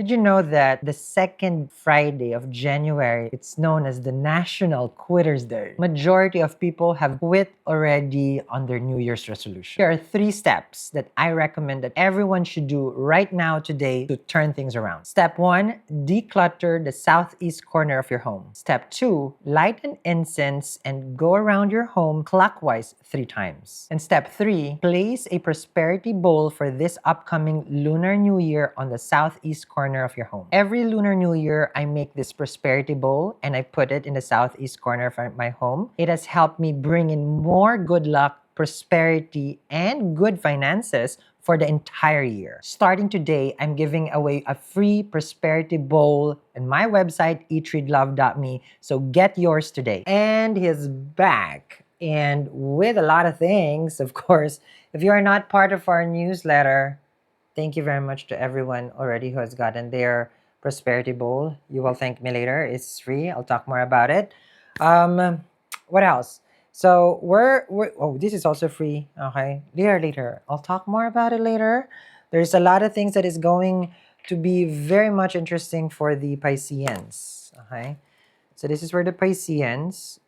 Did you know that the second Friday of January, it's known as the National Quitters Day? Majority of people have quit already on their New Year's resolution. There are 3 steps that I recommend that everyone should do right now today to turn things around. Step 1, declutter the southeast corner of your home. Step 2, light an incense and go around your home clockwise 3 times. And step 3, place a prosperity bowl for this upcoming Lunar New Year on the southeast corner of your home. Every Lunar New Year, I make this prosperity bowl and I put it in the southeast corner of my home. It has helped me bring in more good luck, prosperity, and good finances for the entire year. Starting today, I'm giving away a free prosperity bowl on my website, eatreadlove.me. So get yours today. And he's back. And with a lot of things, of course, if you are not part of our newsletter, thank you very much to everyone already who has gotten their prosperity bowl. You will thank me later. It's free. I'll talk more about it. What else? So we're oh, this is also free. Okay, later. I'll talk more about it later. There's a lot of things that is going to be very much interesting for the Pisceans. Okay, so this is where the Pisceans.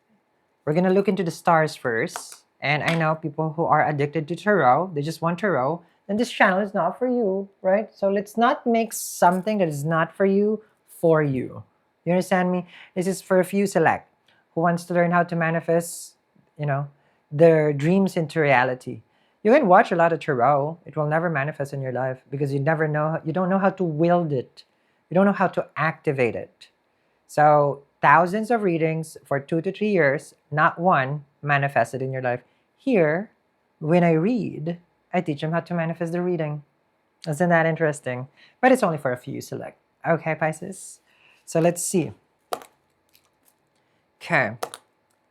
We're gonna look into the stars first. And I know people who are addicted to tarot, they just want tarot, then this channel is not for you, right? So let's not make something that is not for you. You understand me? This is for a few select who wants to learn how to manifest, their dreams into reality. You can watch a lot of tarot. It will never manifest in your life because you don't know how to wield it. You don't know how to activate it. So thousands of readings for 2 to 3 years, not one manifested in your life. Here, when I read, I teach them how to manifest the reading. Isn't that interesting? But it's only for a few select. Okay, Pisces? So let's see. Okay.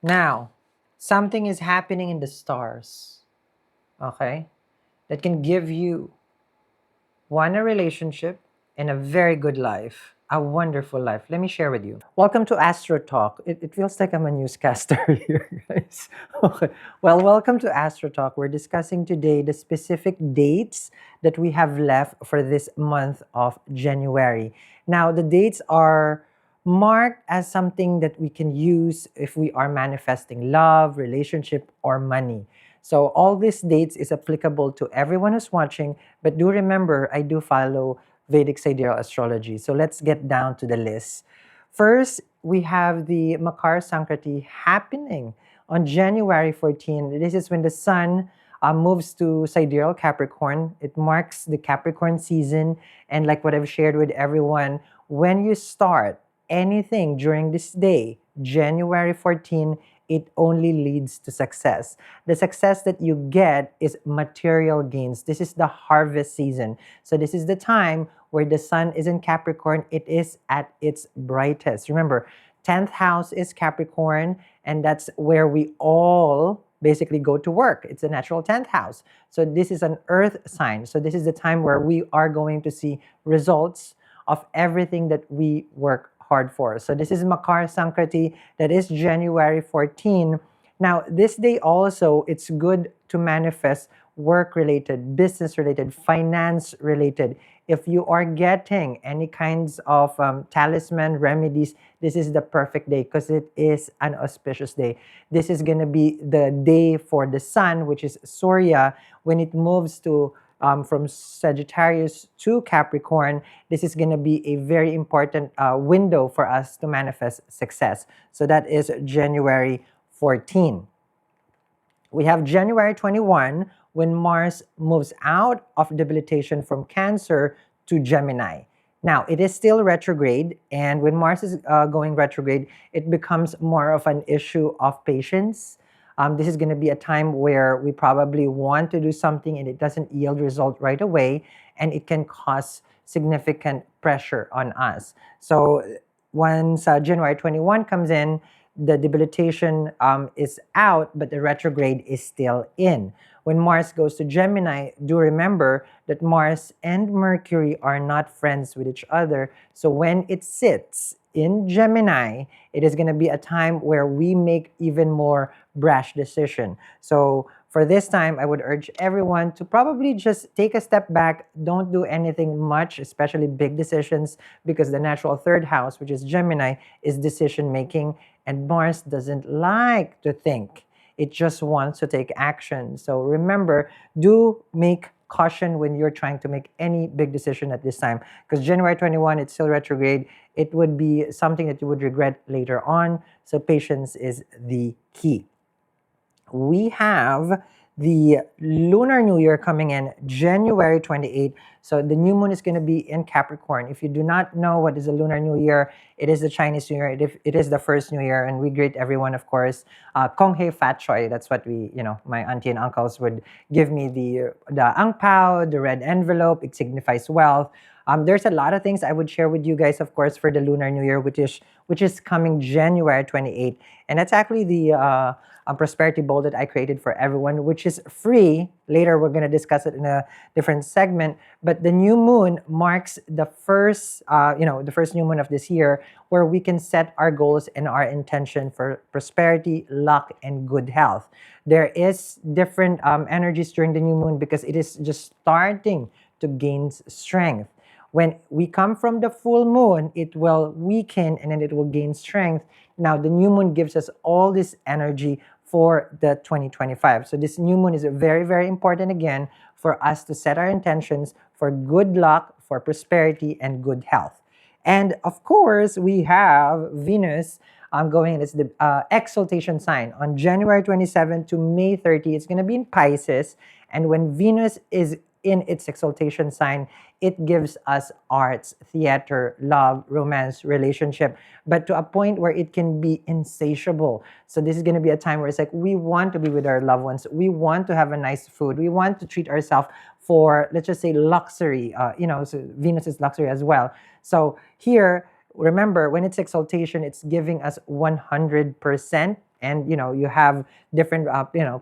Now, something is happening in the stars. Okay? That can give you, one, a relationship and a very good life. A wonderful life. Let me share with you. Welcome to Astro Talk. It feels like I'm a newscaster here, guys. Okay. Well, welcome to Astro Talk. We're discussing today the specific dates that we have left for this month of January. Now, the dates are marked as something that we can use if we are manifesting love, relationship, or money. So all these dates is applicable to everyone who's watching, but do remember, I do follow Vedic sidereal astrology. So let's get down to the list. First, we have the Makar Sankranti happening on January 14. This is when the sun moves to sidereal Capricorn. It marks the Capricorn season. And like what I've shared with everyone, when you start anything during this day, January 14, it only leads to success. The success that you get is material gains. This is the harvest season. So this is the time where the sun is in Capricorn. It is at its brightest. Remember, 10th house is Capricorn, and that's where we all basically go to work. It's a natural 10th house. So this is an earth sign. So this is the time where we are going to see results of everything that we work hard for. So this is Makar Sankranti. That is January 14. Now, this day also, it's good to manifest work-related, business-related, finance-related. If you are getting any kinds of talisman remedies, this is the perfect day because it is an auspicious day. This is going to be the day for the sun, which is Surya, when it moves to from Sagittarius to Capricorn. This is going to be a very important window for us to manifest success. So that is January 14. We have January 21 when Mars moves out of debilitation from Cancer to Gemini. Now, it is still retrograde, and when Mars is going retrograde, it becomes more of an issue of patience. This is going to be a time where we probably want to do something and it doesn't yield result right away, and it can cause significant pressure on us. So once January 21 comes in, the debilitation is out, but the retrograde is still in. When Mars goes to Gemini, do remember that Mars and Mercury are not friends with each other. So when it sits in Gemini, it is going to be a time where we make even more brash decision. So for this time, I would urge everyone to probably just take a step back. Don't do anything much, especially big decisions, because the natural third house, which is Gemini, is decision making, and Mars doesn't like to think. It just wants to take action. So remember, do make caution when you're trying to make any big decision at this time, because January 21, it's still retrograde. It would be something that you would regret later on. So patience is the key. We have the Lunar New Year coming in January 28th. So the new moon is going to be in Capricorn. If you do not know what is the Lunar New Year, it is the Chinese New Year. It is the first New Year, and we greet everyone, of course. Kong Hei Fat Choi. That's what my auntie and uncles would give me the ang pao, the red envelope. It signifies wealth. There's a lot of things I would share with you guys, of course, for the Lunar New Year, which is coming January 28th, and that's actually the prosperity bowl that I created for everyone, which is free. Later, we're going to discuss it in a different segment. But the new moon marks the first new moon of this year, where we can set our goals and our intention for prosperity, luck, and good health. There is different energies during the new moon because it is just starting to gain strength. When we come from the full moon, it will weaken and then it will gain strength. Now, the new moon gives us all this energy for the 2025. So this new moon is very, very important again for us to set our intentions for good luck, for prosperity, and good health. And of course, we have Venus going, it's the exaltation sign. On January 27 to May 30, it's going to be in Pisces. And when Venus is in its exaltation sign, it gives us arts, theater, love, romance, relationship, but to a point where it can be insatiable. So this is going to be a time where it's like we want to be with our loved ones. We want to have a nice food. We want to treat ourselves for, let's just say, luxury. So Venus is luxury as well. So here, remember, when it's exaltation, it's giving us 100%. And you have different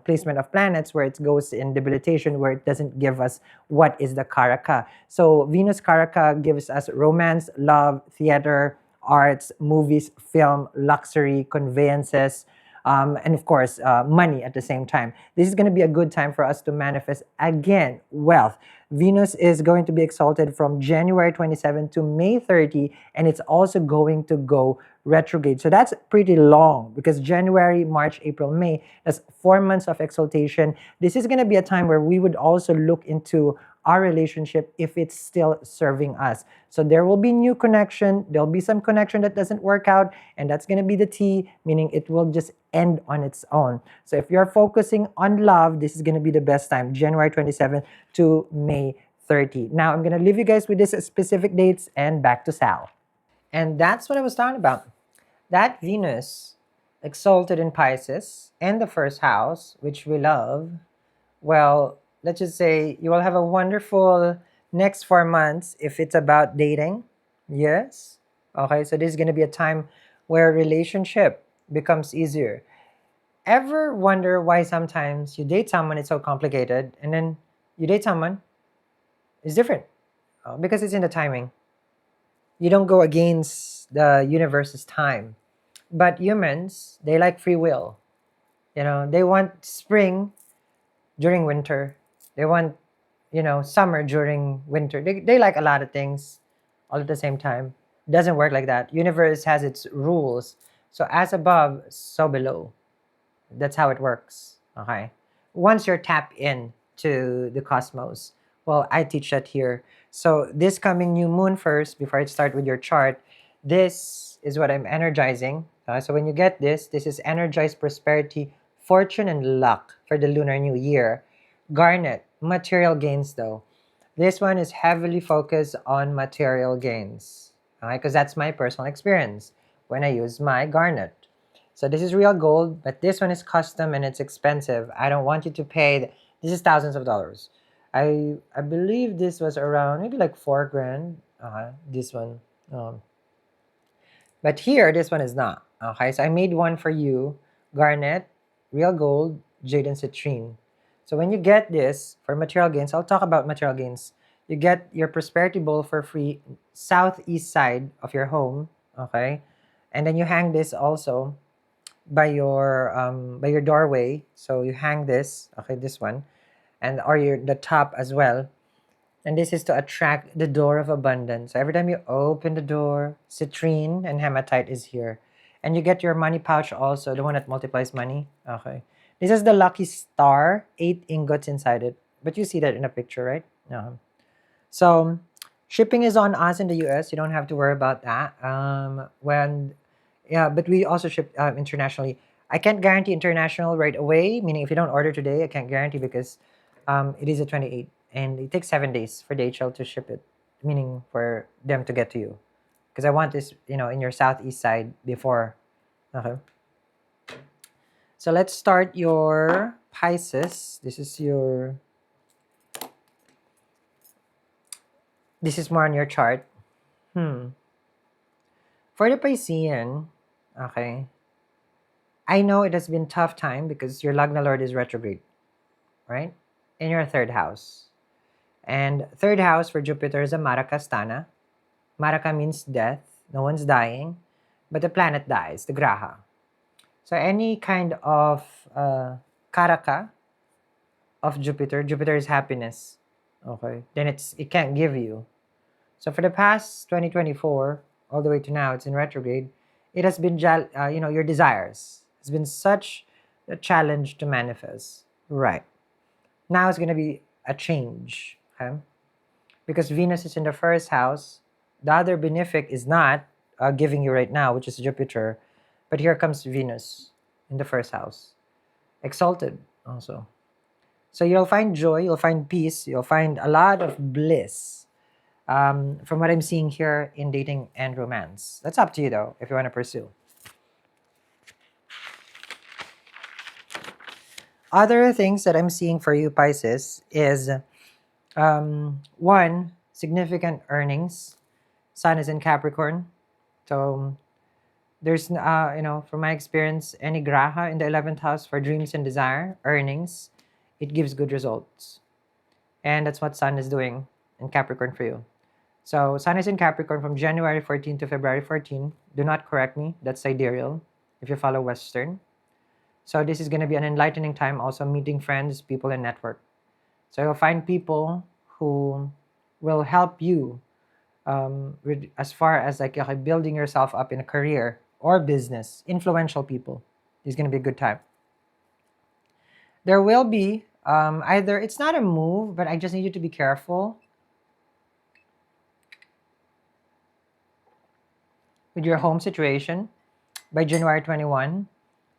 placement of planets where it goes in debilitation, where it doesn't give us what is the karaka. So Venus karaka gives us romance, love, theater, arts, movies, film, luxury, conveyances, and of course money at the same time. This is going to be a good time for us to manifest again wealth. Venus is going to be exalted from January 27 to May 30, and it's also going to go retrograde. So that's pretty long because January, March, April, May, that's 4 months of exaltation. This is going to be a time where we would also look into our relationship if it's still serving us. So there will be new connection. There'll be some connection that doesn't work out, and that's going to be the T, meaning it will just end on its own. So if you're focusing on love, this is going to be the best time, January 27 to May 30. Now I'm going to leave you guys with these specific dates and back to Sal. And that's what I was talking about. That Venus exalted in Pisces and the first house, which we love, well, let's just say you will have a wonderful next 4 months if it's about dating. Yes. Okay, so this is going to be a time where relationship becomes easier. Ever wonder why sometimes you date someone, it's so complicated, and then you date someone, it's different? Because it's in the timing. You don't go against the universe's time. But humans, they like free will. They want spring during winter. They want, summer during winter. They like a lot of things all at the same time. It doesn't work like that. Universe has its rules. So as above, so below. That's how it works. Okay. Once you're tapped in to the cosmos. Well, I teach that here. So this coming new moon first, before I start with your chart, this is what I'm energizing. So when you get this is energized prosperity, fortune, and luck for the Lunar New Year. Garnet, material gains though. This one is heavily focused on material gains. Because that's my personal experience when I use my garnet. So this is real gold, but this one is custom and it's expensive. I don't want you to pay. This is thousands of dollars. I believe this was around maybe like 4 grand. This one. But here, this one is not. Okay, so I made one for you. Garnet, real gold, jade, and citrine. So when you get this for material gains, I'll talk about material gains. You get your prosperity bowl for free, southeast side of your home. Okay, and then you hang this also by your doorway. So you hang this, okay, this one, and or your the top as well. And this is to attract the door of abundance. So every time you open the door, citrine and hematite is here. And you get your money pouch also, the one that multiplies money. Okay. This is the lucky star, 8 ingots inside it. But you see that in a picture, right? So shipping is on us in the US. You don't have to worry about that. Yeah, but we also ship internationally. I can't guarantee international right away, meaning if you don't order today, I can't guarantee because it is a 28 and it takes 7 days for DHL to ship it, meaning for them to get to you. Because I want this, in your southeast side before. Okay. So let's start your Pisces. This is more on your chart. For the Piscean, okay, I know it has been tough time because your Lagna Lord is retrograde, right? In your third house. And third house for Jupiter is a Maraka Sthana. Maraka means death. No one's dying, but the planet dies, the Graha. So any kind of Karaka of Jupiter is happiness. Okay. Then it can't give you. So for the past 2024, all the way to now, it's in retrograde. It has been, your desires. It's been such a challenge to manifest. Right. Now it's going to be a change. Okay? Because Venus is in the first house. The other benefic is not giving you right now, which is Jupiter. But here comes Venus in the first house. Exalted also. So you'll find joy, you'll find peace, you'll find a lot of bliss from what I'm seeing here in dating and romance. That's up to you though, if you want to pursue. Other things that I'm seeing for you, Pisces, is one, significant earnings. Sun is in Capricorn. So there's, from my experience, any graha in the 11th house for dreams and desire, earnings, it gives good results. And that's what Sun is doing in Capricorn for you. So Sun is in Capricorn from January 14 to February 14. Do not correct me. That's sidereal if you follow Western. So this is going to be an enlightening time, also meeting friends, people, and network. So you'll find people who will help you as far as like building yourself up in a career or business. Influential people. This is going to be a good time. There will be either, it's not a move, but I just need you to be careful with your home situation by January 21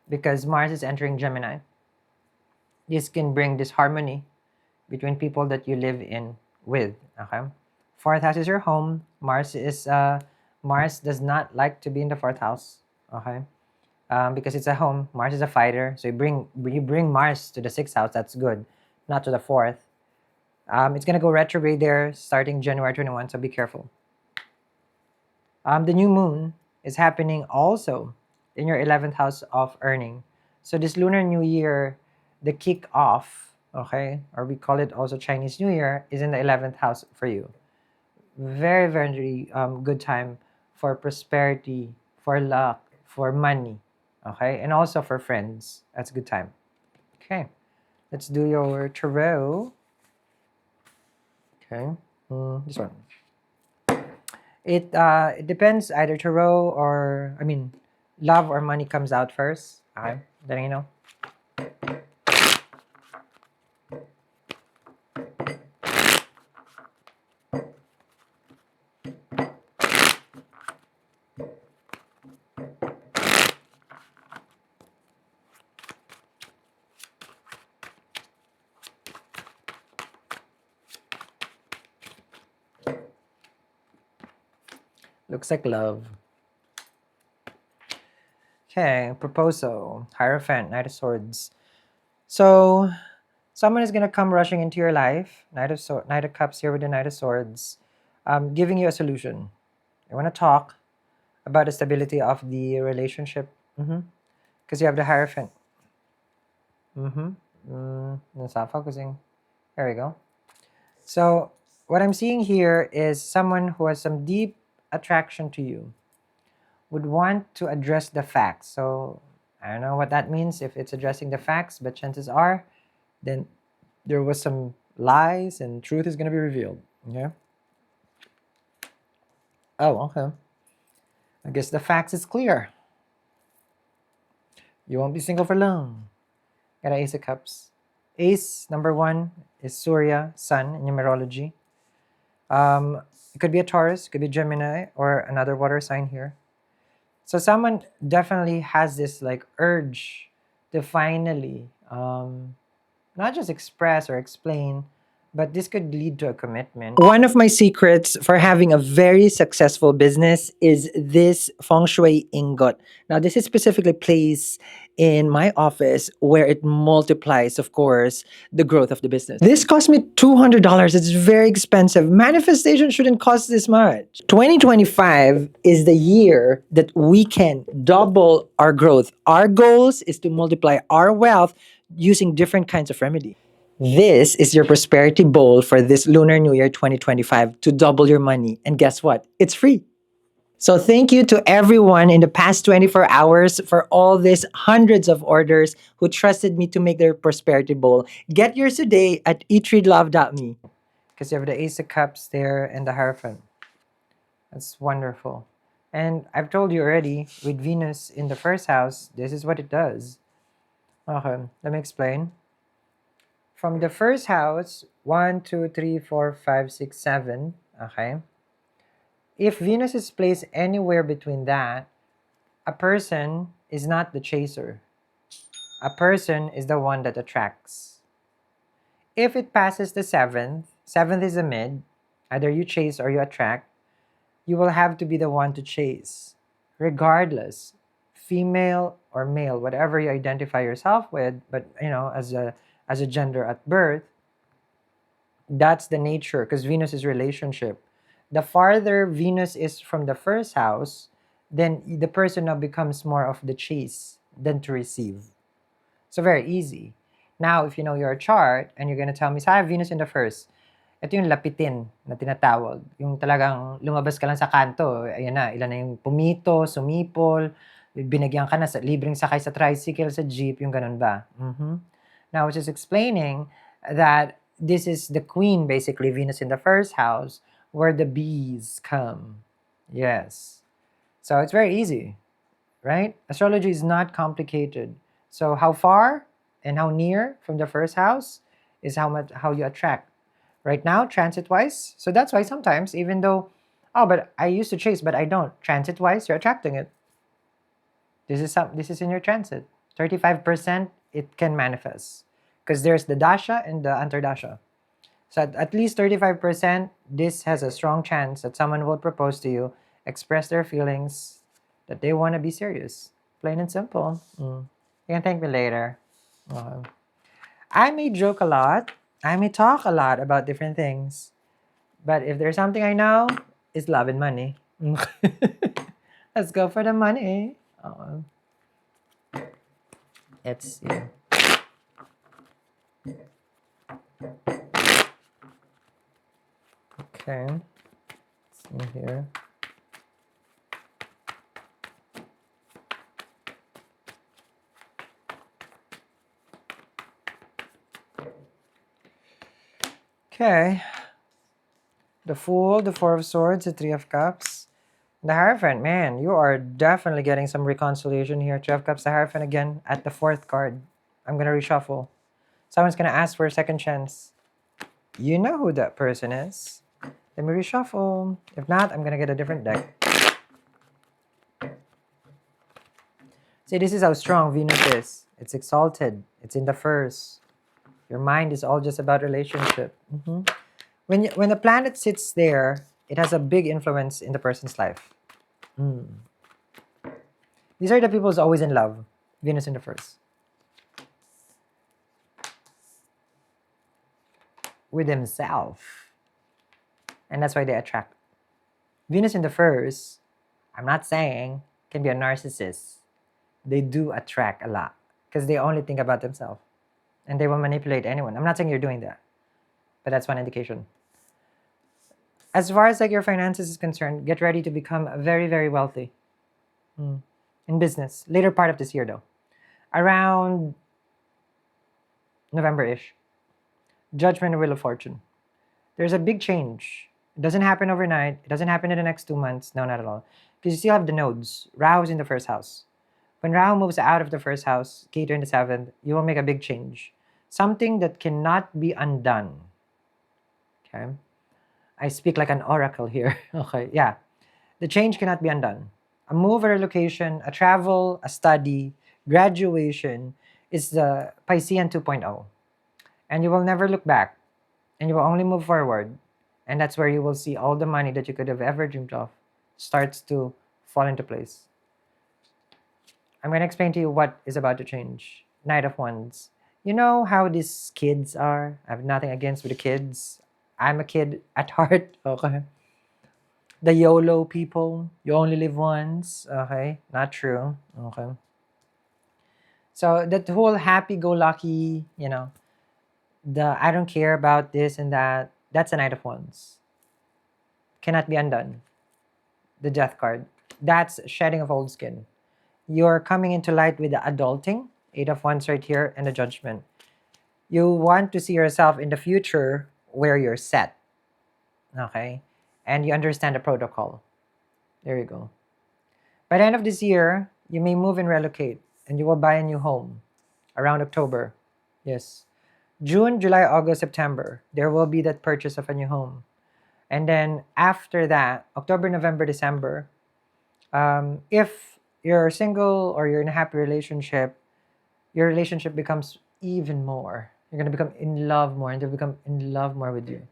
because Mars is entering Gemini. This can bring disharmony between people that you live in with. Okay, fourth house is your home. Mars does not like to be in the fourth house. Okay, because it's a home. Mars is a fighter, so you bring Mars to the sixth house. That's good, not to the fourth. It's gonna go retrograde there starting January 21, so be careful. The new moon is happening also in your 11th house of earning. So this Lunar New Year, the kick-off, okay, or we call it also Chinese New Year, is in the 11th house for you. Very, very good time for prosperity, for luck, for money, okay, and also for friends. That's a good time. Okay, let's do your tarot. Okay, this one. It depends, either tarot or love or money comes out first. Okay, then you know. Looks like love. Okay, proposal, Hierophant, Knight of Swords. So someone is gonna come rushing into your life. Knight of Cups here with the Knight of Swords, giving you a solution. They want to talk about the stability of the relationship, because you have the Hierophant. It's not focusing. There we go. So what I'm seeing here is someone who has some deep attraction to you would want to address the facts. So I don't know what that means if it's addressing the facts, but chances are, then there was some lies and truth is going to be revealed. Yeah. Oh, okay. I guess the facts is clear. You won't be single for long. Got an Ace of Cups. Ace, number one, is Surya, Sun in numerology. It could be a Taurus, it could be Gemini, or another water sign here. So someone definitely has this like urge to finally not just express or explain, but this could lead to a commitment. One of my secrets for having a very successful business is this feng shui ingot. Now, this is specifically placed in my office where it multiplies, of course, the growth of the business. This cost me $200. It's very expensive. Manifestation shouldn't cost this much. 2025 is the year that we can double our growth. Our goals is to multiply our wealth using different kinds of remedy. This is your prosperity bowl for this Lunar New Year 2025 to double your money. And guess what? It's free. So thank you to everyone in the past 24 hours for all these hundreds of orders who trusted me to make their prosperity bowl. Get yours today at eatreadlove.me. Because you have the Ace of Cups there and the Hierophant. That's wonderful. And I've told you already, with Venus in the first house, this is what it does. Okay, let me explain. From the first house, 1, 2, 3, 4, 5, 6, 7, okay? If Venus is placed anywhere between that, a person is not the chaser. A person is the one that attracts. If it passes the seventh is a mid, either you chase or you attract, you will have to be the one to chase. Regardless, female or male, whatever you identify yourself with, but as a gender at birth, that's the nature because Venus is relationship. The farther Venus is from the first house, then the person now becomes more of the chase than to receive. So very easy. Now, if you know your chart and you're gonna tell me, I have Venus in the first, ito yung lapitin na tinatawag. Yung talagang lumabas ka lang sa kanto, ayan na, ilan na yung pumito, sumipol, binigyan ka na sa libreng sakay sa tricycle, sa jeep, yung ganun ba? Now, I was just explaining that this is the queen, basically, Venus in the first house, where the bees come. Yes. So it's very easy, right? Astrology is not complicated. So how far and how near from the first house is how you attract. Right now, transit-wise, so that's why sometimes, even though, but I used to chase, but I don't. Transit-wise, you're attracting it. This is in your transit. 35% it can manifest. Because there's the dasha and the antardasha. So at least 35%, this has a strong chance that someone will propose to you, express their feelings, that they want to be serious. Plain and simple. You can thank me later. I may joke a lot. I may talk a lot about different things. But if there's something I know, it's love and money. Let's go for the money. Let's see. Okay. Let's see here. Okay. The Fool, the Four of Swords, the Three of Cups. The Hierophant, man, you are definitely getting some reconciliation here. Three of Cups, the Hierophant again at the fourth card. I'm going to reshuffle. Someone's going to ask for a second chance. You know who that person is. Let me reshuffle. If not, I'm going to get a different deck. See, this is how strong Venus is. It's exalted. It's in the first. Your mind is all just about relationship. When the planet sits there, it has a big influence in the person's life. These are the people who's always in love. Venus in the first. With himself. And that's why they attract. Venus in the first, I'm not saying, can be a narcissist. They do attract a lot because they only think about themselves. And they will manipulate anyone. I'm not saying you're doing that. But that's one indication. As far as like your finances is concerned, get ready to become very, very wealthy. In business. Later part of this year though. around November-ish. Judgment and Wheel of Fortune. There's a big change. It doesn't happen overnight. It doesn't happen in the next 2 months. No, not at all. Because you still have the nodes. Rahu's in the first house. When Rahu moves out of the first house, Ketu in the seventh, you will make a big change. Something that cannot be undone. Okay? I speak like an oracle here. Okay, yeah. The change cannot be undone. A move or a location, a travel, a study, graduation is the Piscean 2.0. And you will never look back. And you will only move forward. And that's where you will see all the money that you could have ever dreamed of starts to fall into place. I'm going to explain to you what is about to change. Knight of Wands. You know how these kids are? I have nothing against with the kids. I'm a kid at heart. Okay. The YOLO people. You only live once. Okay. Not true. Okay. So that whole happy-go-lucky, the I don't care about this and that, that's a Knight of Wands. Cannot be undone. The Death card. That's shedding of old skin. You're coming into light with the adulting, Eight of Wands right here, and the Judgment. You want to see yourself in the future where you're set. Okay? And you understand the protocol. There you go. By the end of this year, you may move and relocate, and you will buy a new home around October. Yes. June, July, August, September, there will be that purchase of a new home. And then after that, October, November, December, if you're single or you're in a happy relationship, your relationship becomes even more. You're going to become in love more, and they'll become in love more with you.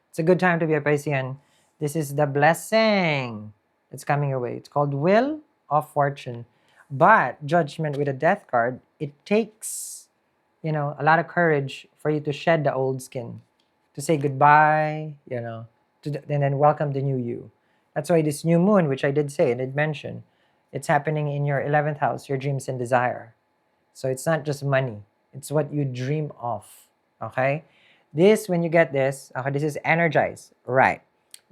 It's a good time to be a Piscean. This is the blessing that's coming your way. It's called Wheel of Fortune. But Judgment with a Death card, it takes, a lot of courage for you to shed the old skin, to say goodbye, and then welcome the new you. That's why this new moon, which I did say, I did mention, it's happening in your 11th house, your dreams and desire. So it's not just money. It's what you dream of. Okay? This, when you get this, okay, this is energize. Right.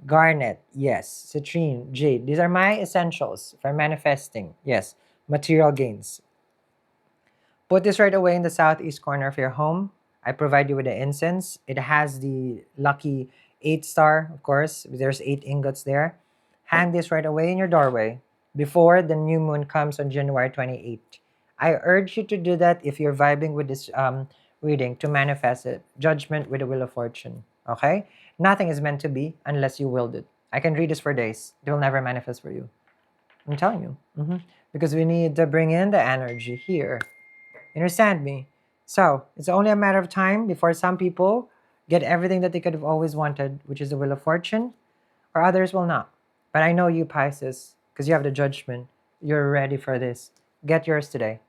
Garnet, yes. Citrine, jade. These are my essentials for manifesting. Yes. Material gains. Put this right away in the southeast corner of your home. I provide you with the incense. It has the lucky 8 star, of course. There's 8 ingots there. Hang this right away in your doorway before the new moon comes on January 28th. I urge you to do that if you're vibing with this reading to manifest it. Judgment with the Wheel of Fortune. Okay? Nothing is meant to be unless you willed it. I can read this for days. It will never manifest for you. I'm telling you. Because we need to bring in the energy here. You understand me? So, it's only a matter of time before some people get everything that they could have always wanted, which is the Wheel of Fortune, or others will not. But I know you, Pisces, because you have the Judgment. You're ready for this. Get yours today.